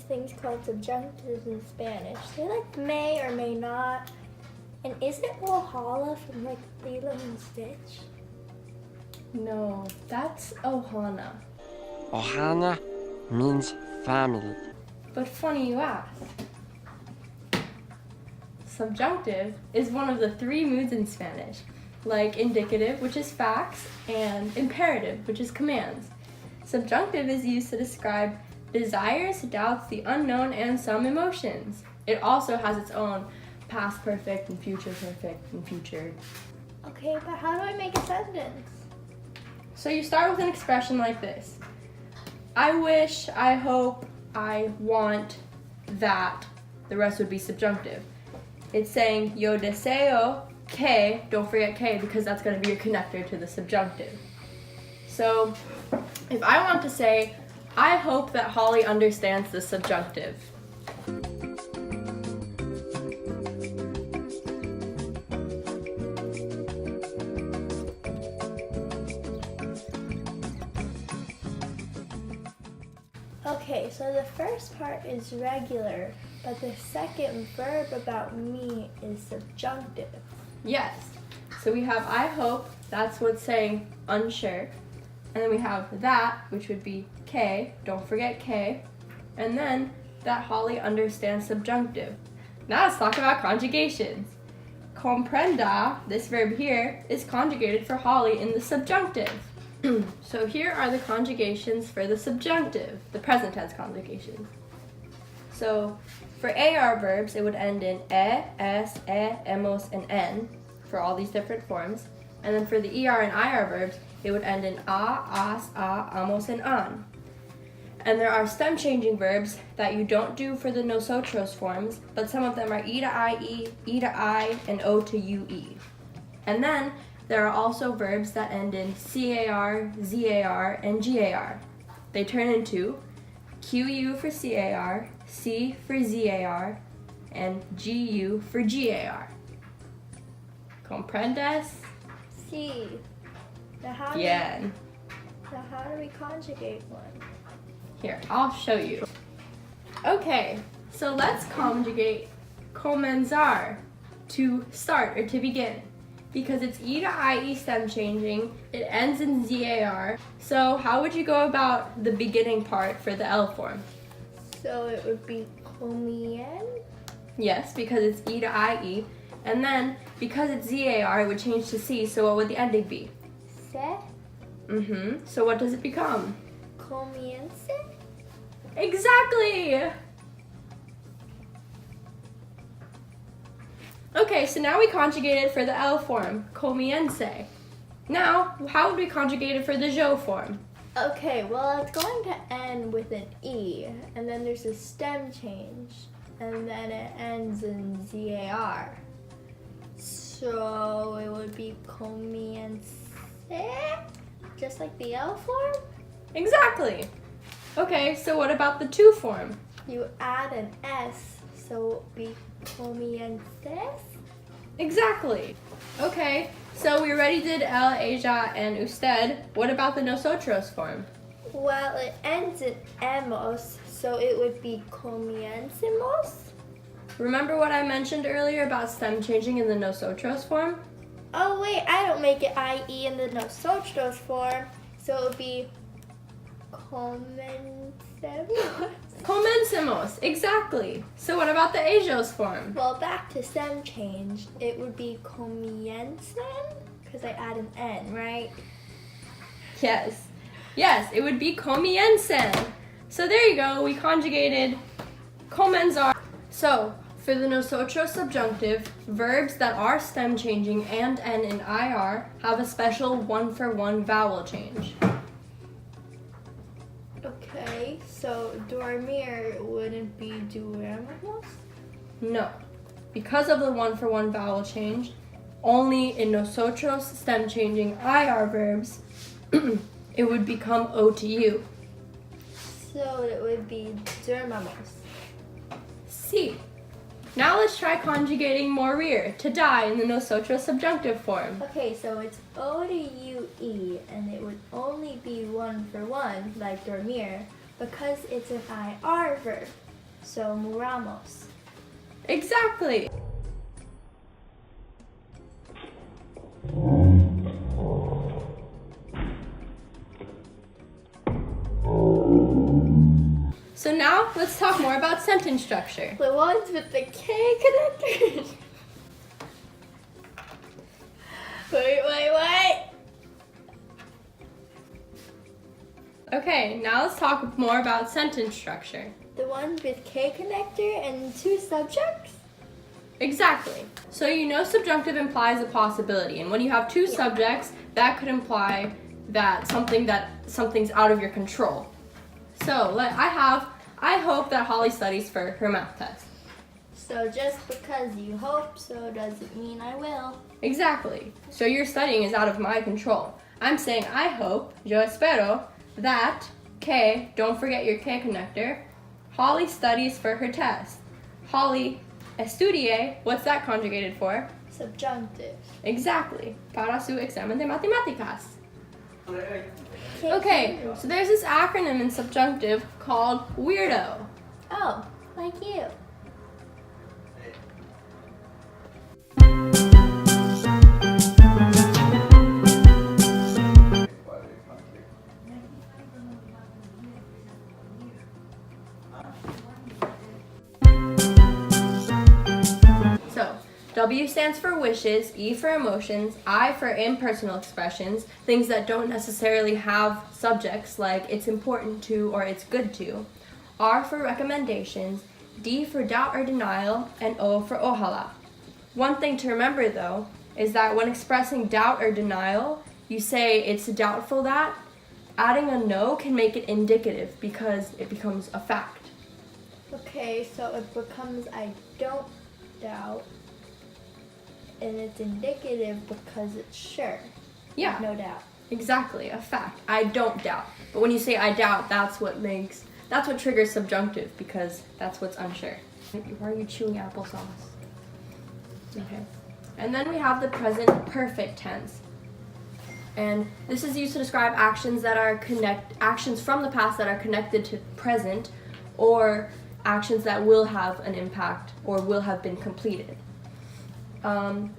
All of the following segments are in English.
things called subjunctives in Spanish. They're like may or may not. And is it Walhalla from like Lilo and Stitch? No, that's Ohana. Ohana means family. But funny you ask. Subjunctive is one of the 3 moods in Spanish, like indicative, which is facts, and imperative, which is commands. Subjunctive is used to describe desires, doubts, the unknown, and some emotions. It also has its own past perfect and future perfect and future. Okay, but how do I make a sentence? So you start with an expression like this. I wish, I hope, I want, that. The rest would be subjunctive. It's saying yo deseo que, don't forget que because that's going to be your connector to the subjunctive. So if I want to say, I hope that Holly understands the subjunctive. Okay, so the first part is regular, but the second verb about me is subjunctive. Yes. So we have I hope, that's what's saying unsure. And then we have that, which would be que, don't forget que. And then that Holly understands subjunctive. Now let's talk about conjugations. Comprenda, this verb here, is conjugated for Holly in the subjunctive. So here are the conjugations for the subjunctive, the present tense conjugations. So for AR verbs, it would end in es, hemos, and en for all these different forms. And then for the ER and IR verbs, it would end in as, amos, and an. And there are stem changing verbs that you don't do for the nosotros forms, but some of them are e to I, and o to ue. And then there are also verbs that end in car, zar, and gar. They turn into qu for car, c for zar, and gu for gar. Comprendes? See. Now how do we conjugate one? Here, I'll show you. Okay, so let's conjugate comenzar, to start or to begin. Because it's e to ie stem changing, it ends in zar. So how would you go about the beginning part for the L form? So it would be comien. Yes, because it's e to ie. And then, because it's zar, it would change to c, so what would the ending be? Se. So what does it become? Comiense. Exactly! Okay, so now we conjugated for the L form, comience. Now, how would we conjugate it for the jo form? Okay, well it's going to end with an E, and then there's a stem change, and then it ends in ZAR. So it would be comience, just like the L form? Exactly! Okay, so what about the to form? You add an S, so it would be comiences? Exactly! Okay, so we already did el, ella, and usted. What about the nosotros form? Well, it ends in emos, so it would be comiencemos. Remember what I mentioned earlier about stem changing in the nosotros form? Oh wait, I don't make it IE in the nosotros form, so it would be comencemos. Comencemos, exactly. So what about the ellos form? Well, back to stem change, it would be comiencen, because I add an N, right? Yes, it would be comiencen. So there you go, we conjugated comenzar. So for the nosotros subjunctive, verbs that are stem changing and end in IR have a special one-for-one vowel change. Okay, so dormir wouldn't be duermos? No, because of the one-for-one vowel change, only in nosotros stem changing IR verbs, it would become O to U. So it would be dormamos. C. Now let's try conjugating morir, to die, in the nosotros subjunctive form. Okay, so it's O to UE, and it would only be one for one, like dormir, because it's an IR verb. So muramos. Exactly. So now let's talk more about sentence structure. The ones with the K connectors. Wait. Okay, now let's talk more about sentence structure. The one with K connector and 2 subjects? Exactly. So you know subjunctive implies a possibility, and when you have 2 subjects, that could imply that something's out of your control. So I hope that Holly studies for her math test. So just because you hope so doesn't mean I will. Exactly. So your studying is out of my control. I'm saying I hope, yo espero, that K, don't forget your K connector, Holly studies for her test. Holly estudie, what's that conjugated for? Subjunctive. Exactly. Para su examen de matemáticas. Okay, so there's this acronym in subjunctive called WEIRDO. Oh, like you. So, W stands for wishes, E for emotions, I for impersonal expressions, things that don't necessarily have subjects like it's important to or it's good to, R for recommendations, D for doubt or denial, and O for ojalá. One thing to remember though is that when expressing doubt or denial, you say it's doubtful that, adding a no can make it indicative because it becomes a fact. Okay, so it becomes I don't doubt, and it's indicative because it's sure. Yeah. No doubt. Exactly, a fact. I don't doubt. But when you say I doubt, that's what triggers subjunctive because that's what's unsure. Why are you chewing applesauce? Okay. And then we have the present perfect tense. And this is used to describe actions from the past that are connected to present, or actions that will have an impact or will have been completed.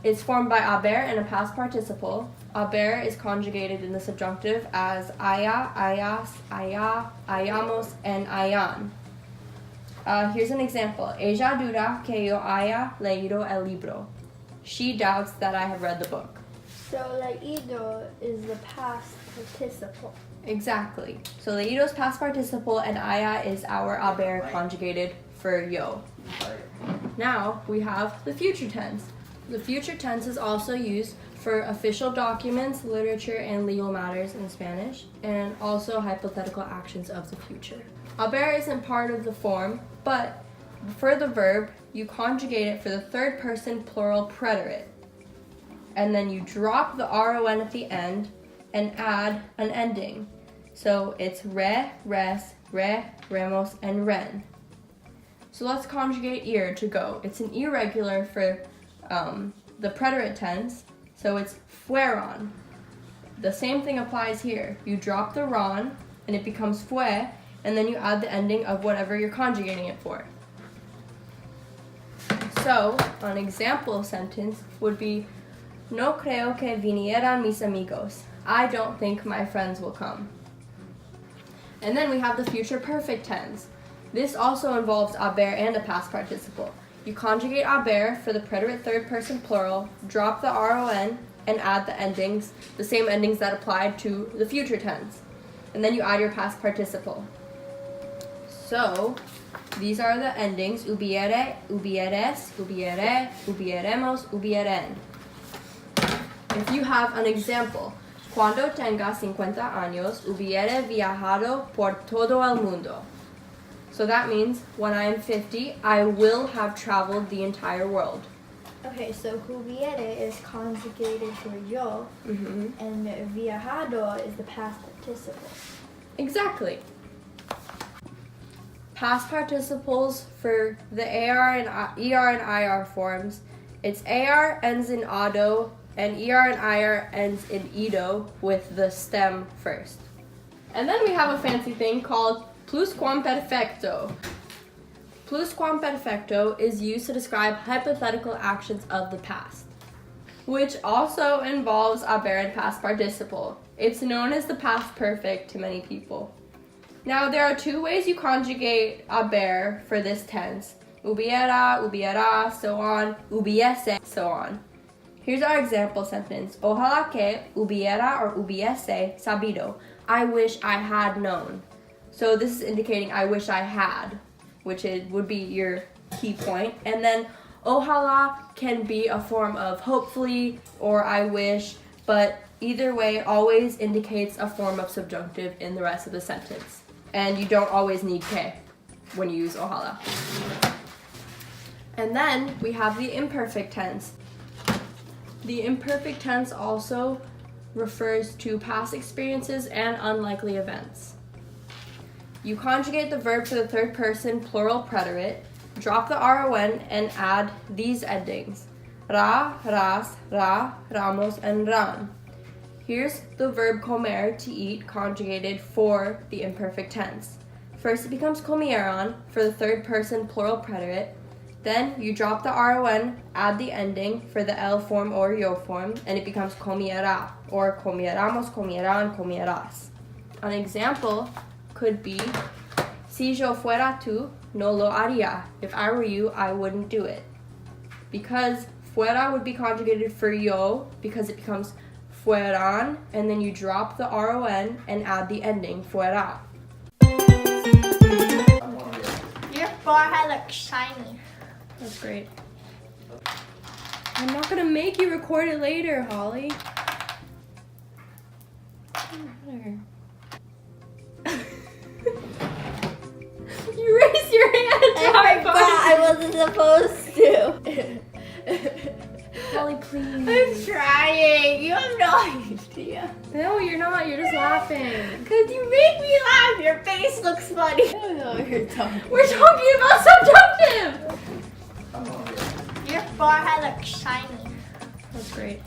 It's formed by haber and a past participle. Haber is conjugated in the subjunctive as haya, hayas, haya, hayamos, and hayan. Here's an example. Ella duda que yo haya leído el libro. She doubts that I have read the book. So leído is the past participle. Exactly. So leído's past participle and haya is our haber conjugated for yo. Now we have the future tense. The future tense is also used for official documents, literature, and legal matters in Spanish, and also hypothetical actions of the future. Haber isn't part of the form, but for the verb, you conjugate it for the third person plural preterite. And then you drop the ron at the end and add an ending. So it's re, res, re, remos, and ren. So let's conjugate ir to go. It's an irregular for the preterite tense, so it's fueron. The same thing applies here. You drop the ron and it becomes fue, and then you add the ending of whatever you're conjugating it for. So, an example sentence would be, no creo que vinieran mis amigos. I don't think my friends will come. And then we have the future perfect tense. This also involves haber and a past participle. You conjugate haber for the preterite third person plural, drop the ron, and add the endings, the same endings that applied to the future tense. And then you add your past participle. So, these are the endings, hubiere, hubieres, hubiere, hubieremos, hubieren. If you have an example, cuando tenga 50 años, hubiere viajado por todo el mundo. So that means when I am 50, I will have traveled the entire world. Okay, so hubiere is conjugated for yo, and viajado is the past participle. Exactly. Past participles for the AR and ER and IR forms, it's AR ends in ado, and ER and IR ends in ido with the stem first. And then we have a fancy thing called pluscuamperfecto. Pluscuamperfecto is used to describe hypothetical actions of the past, which also involves haber and past participle. It's known as the past perfect to many people. Now, there are two ways you conjugate haber for this tense. Hubiera, hubiera, so on, hubiese, so on. Here's our example sentence. Ojalá que hubiera or hubiese sabido. I wish I had known. So this is indicating I wish I had, which would be your key point. And then ojalá can be a form of hopefully or I wish, but either way always indicates a form of subjunctive in the rest of the sentence. And you don't always need que when you use ojalá. And then we have the imperfect tense. The imperfect tense also refers to past experiences and unlikely events. You conjugate the verb for the third person plural preterite, drop the ron, and add these endings. Ra, ras, ra, ramos, and ran. Here's the verb comer, to eat, conjugated for the imperfect tense. First it becomes comieron for the third person plural preterite. Then you drop the ron, add the ending for the L form or yo form, and it becomes comiera, or comieramos, comieran, comieras. An example could be, si yo fuera tú, no lo haría. If I were you, I wouldn't do it. Because fuera would be conjugated for yo, because it becomes fueran, and then you drop the ron and add the ending, fuera. Your forehead looks shiny. That's great. I'm not gonna make you record it later, Holly. Doesn't matter. You raised your hand. I forgot I wasn't supposed to. Holly, please. I'm trying. You have no idea. No, you're not. You're just laughing. Cause you make me laugh. Your face looks funny. I don't know what you're talking. We're talking about subjunctive. Your forehead looks shiny. That's great.